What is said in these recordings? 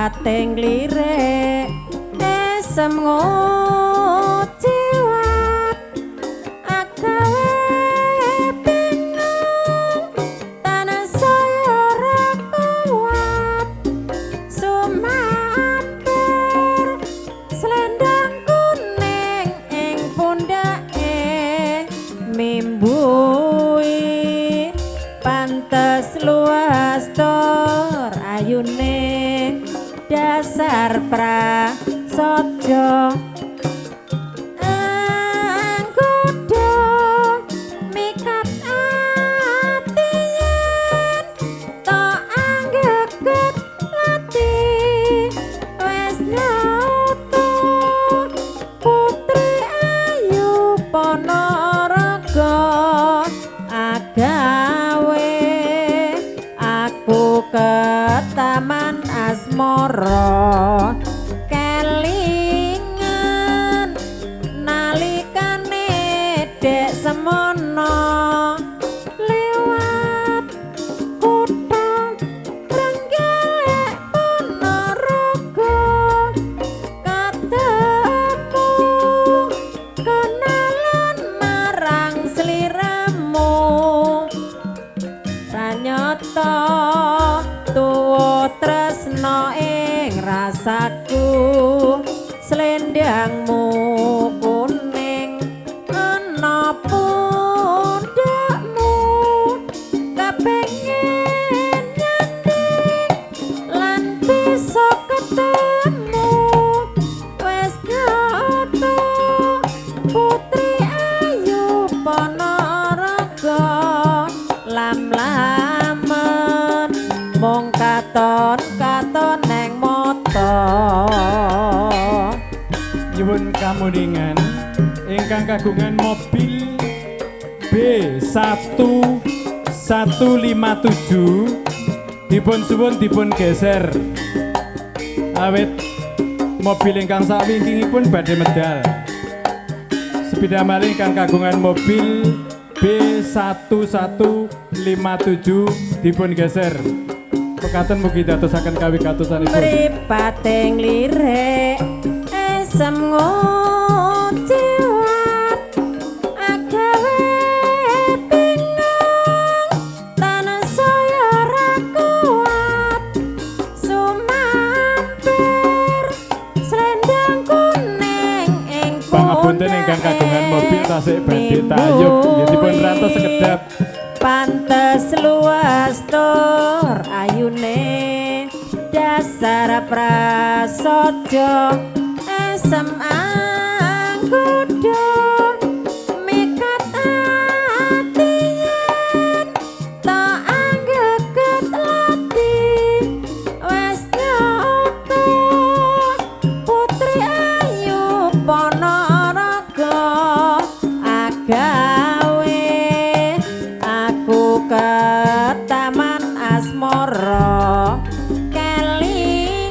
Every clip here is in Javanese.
pating lirik esem ngociwat agawe bingung tanah saya ora kuat sumampir selendang kuning ing pundake mimbui pantes luas tur ayune dasar prasaja anggoda mikat atiyen to anggeget lati wes nyoto putri ayu Ponorogo agawe aku ke taman asmara kelingan nalikane dek semono lewat kutha Trenggalek Ponorogo ketemu kenalan marang sliramu pranyata tuwa tresno ing rasaku slendangmu kuning ana pundakmu kepengin nyanding lan bisa ketemu wes nyoto putri ayu Ponorogo lam-lamen mung katon neng moto nyuwun kamundingan ingkang kagungan mobil B1157 dipun suwun dipun geser awit mobil ingkang sawingkingipun badhe medal sepeda maling ingkang kagungan mobil B1157 dipun geser pekaten mugi dadosaken kawigatosanipun mripating lirik esem ngociwat agawe bingung tanah saya ora kuat sumampir selendang kuning ing pangapunten ingkang kagungan mobil tasik badhe tayub nggih dipun rantos sekedap pantes luas tur ayune dasar prasaja esem anggoda mikat atiyen to anggeget lati wes nyoto putri ayu Ponorogo agawe aku ke taman asmara kelingan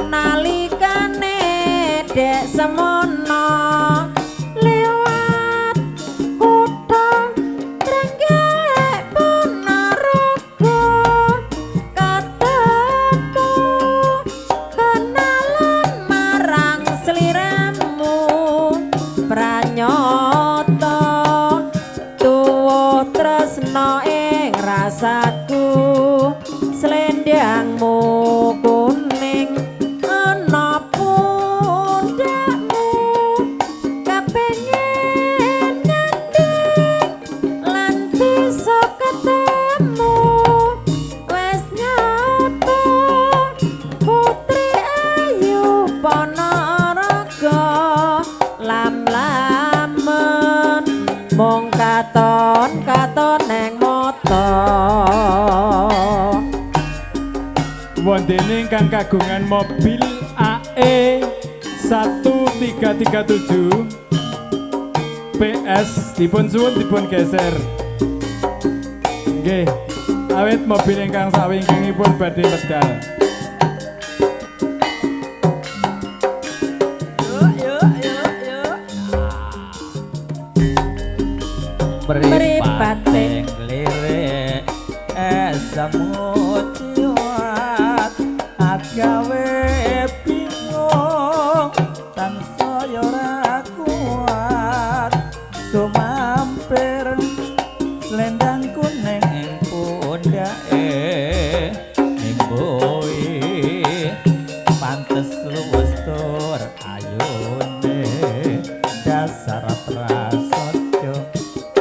nalikane dek semono lewat kutha Trenggalek Ponorogo ketemu kenalan marang sliramu pranyata tuwa tresno ing rasaku slendangmu kuning ana pundakmu kepengin nyanding lan bisa ketemu wes nyoto putri ayu Ponorogo lam-lamen mung katon neng moto wonten ingkang kagungan mobil AE 1337 PS dipun suwun dipun geser nggih awit mobil ingkang sawingkingipun badhe medal mripating lirik esem ngociwat gawe bingung tansaya ora kuat sumampir selendang kuning ing pundake nimboi pantes luwes tur ayune dasar prasaja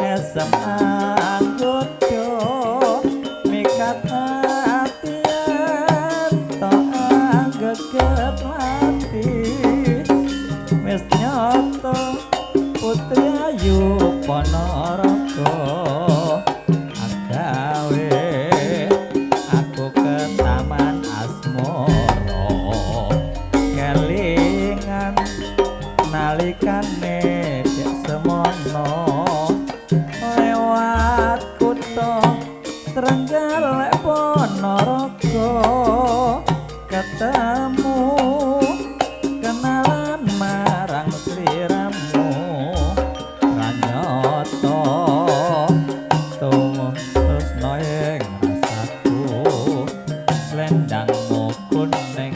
esem anggodo mikat atian to anggeget ati wis nyoto putri ayu Ponorogo agawe aku ke taman asmara kelingan nalikane dek semono lewat kutha Trenggalek Ponorogo ketemu kenalan marang sliramu ranyoto tresno ing rasaku slendangmu kuning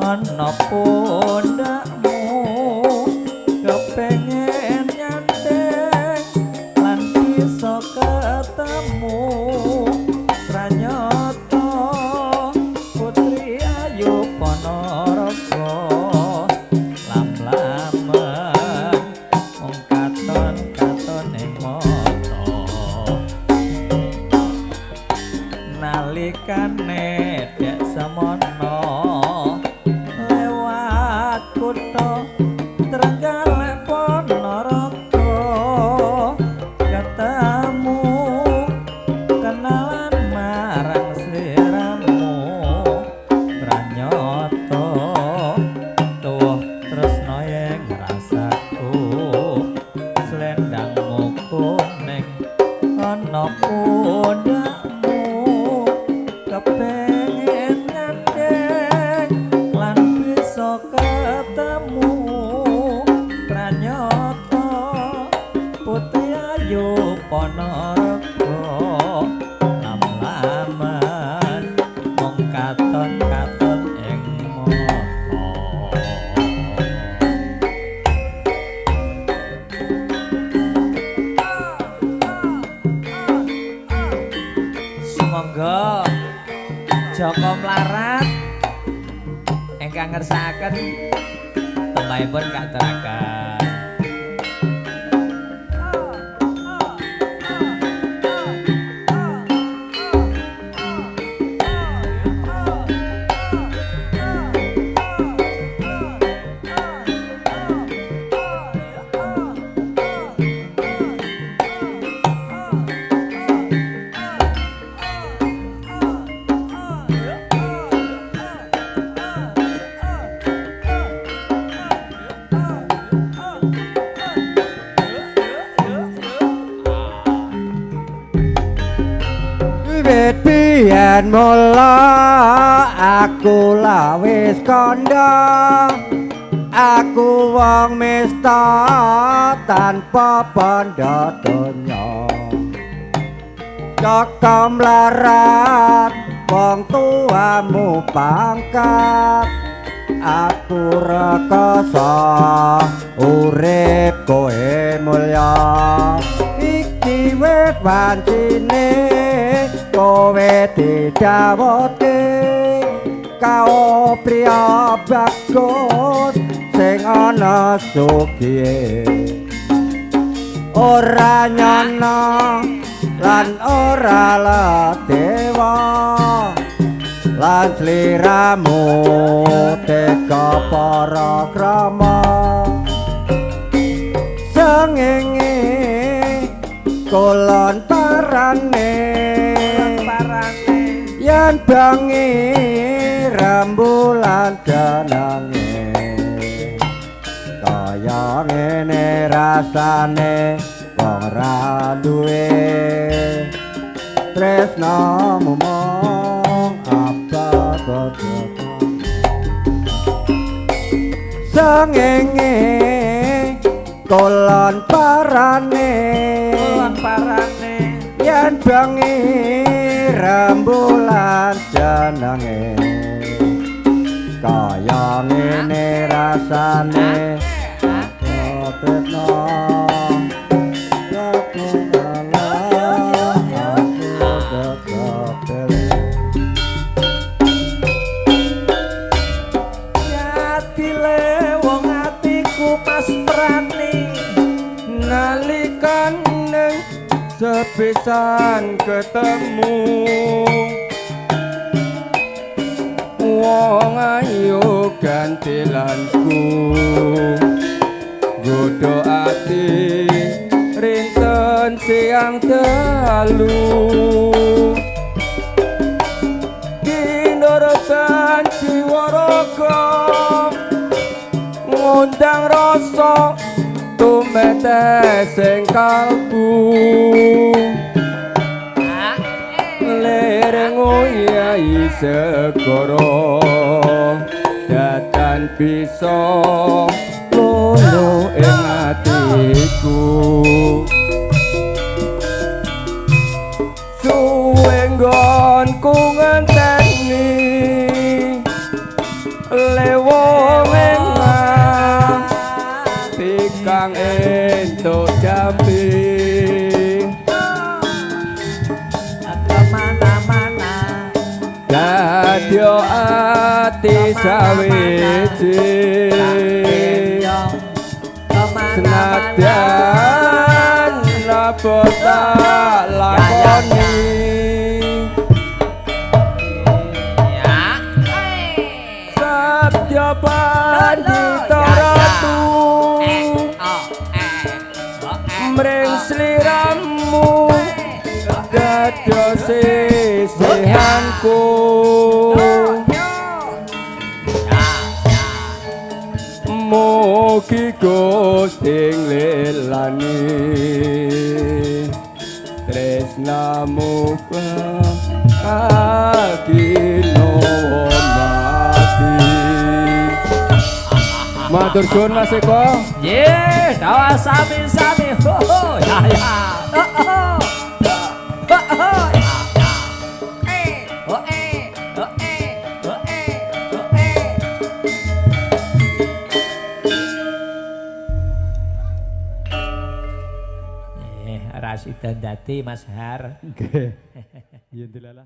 ana pundakmu kepengen nyandeng lan bisa ketemu ranyoto putri ayu Ponorogo lam-lamen mung katon-katon ing mata nalikane dek semono lewat kutha Trenggalek Ponorogo ketemu kenalan marang sliramu ranyoto tuwuh tresno ing rasaku slendangmu kuning ana pundakmu kepengen nyandeng lan bisa ketemu ranyoto putri ayu Ponorogo lam-lamen mung katon-katon ing mata sumangga Joko Mlarat ingkang ngersakaken tembahipun katuraken Wiwit biyen mula aku lawis kandha aku wong mesta tanpa pandha donya Joko Mlarat wong tuamu pangkat aku rekoso urip kowe mulya iki wis wancine kowe didhawuhke karo priya bagus sing ana sugihe ora nyono lan ora ladewa lan sliramu teka para krama sengenge kolon parane yen bengi rembulan jenenge kaya ngene rasane wong ra duwe tresnamu mong apa kodhoku sengenge kolon parane yen bengi rembulan jenenge kaya ngene rasane Tretno aku ngalah aku tetap Yatile wong atiku pas prani nalikan ning sepisan ketemu wong ayu gantilanku godho ati rinten siang dalu kinorotan jiwa raga ngundang rasa tumete sing kalbu lereng uyai segoro datan bisa lolo ing atiku suwe nggonku ngenteni lewong engah tikang entuk jambi kemana-mana dadya ati sawiji senadyan napa tak lakoni sabda pandhita ratu mring sliramu dados sisihanku mugi Gusti nglelani tresnamu agino mati matur suwun Mas Eko ye dawa sami-sami ho ya ya Rasidan dadi Mas Har. Nggih. Yen dilalah.